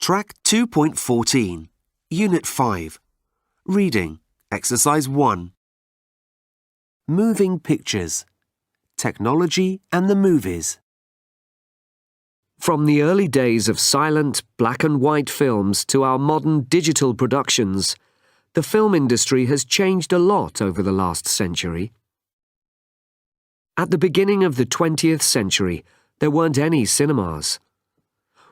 Track 2.14, Unit 5. Reading, Exercise 1. Moving Pictures. Technology and the Movies. From the early days of silent, black and white films to our modern digital productions, the film industry has changed a lot over the last century. At the beginning of the 20th century, there weren't any cinemas.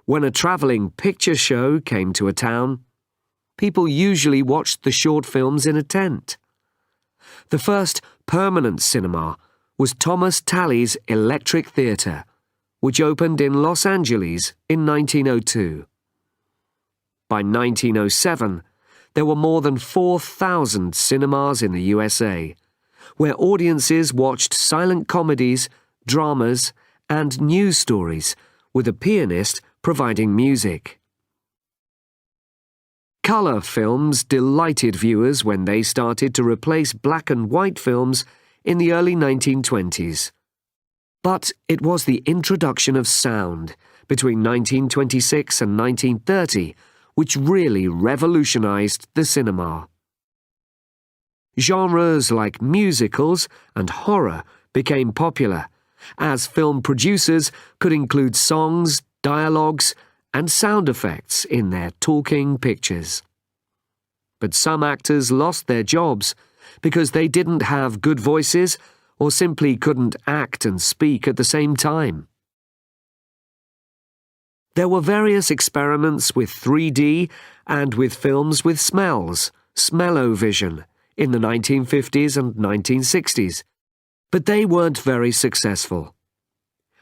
When a travelling picture show came to a town, people usually watched the short films in a tent. The first permanent cinema was Thomas Talley's Electric Theatre, which opened in Los Angeles in 1902. By 1907, there were more than 4,000 cinemas in the USA, where audiences watched silent comedies, dramas, and news stories, with a pianist providing music. Colour films delighted viewers when they started to replace black and white films in the early 1920s. But it was the introduction of sound between 1926 and 1930 which really revolutionised the cinema. Genres like musicals and horror became popular, as film producers could include songs, dialogues, and sound effects in their talking pictures. But some actors lost their jobs because they didn't have good voices or simply couldn't act and speak at the same time. There were various experiments with 3D and with films with smells, smell-o-vision, in the 1950s and 1960s, but they weren't very successful.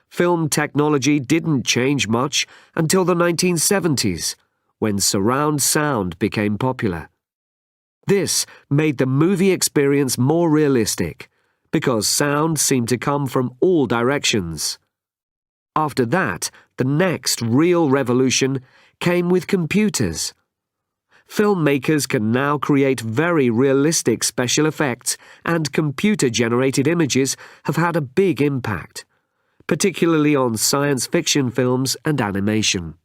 Film technology didn't change much until the 1970s, when surround sound became popular. This made the movie experience more realistic, because sound seemed to come from all directions. After that, the next real revolution came with computers. Filmmakers can now create very realistic special effects, and computer-generated images have had a big impact, particularly on science fiction films and animation.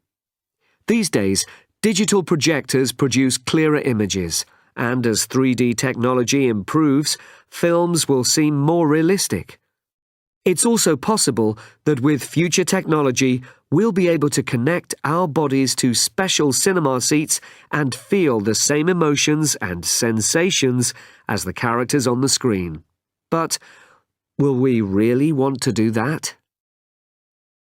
These days, digital projectors produce clearer images, and as 3D technology improves, films will seem more realistic. It's also possible that with future technology, we'll be able to connect our bodies to special cinema seats and feel the same emotions and sensations as the characters on the screen. But will we really want to do that?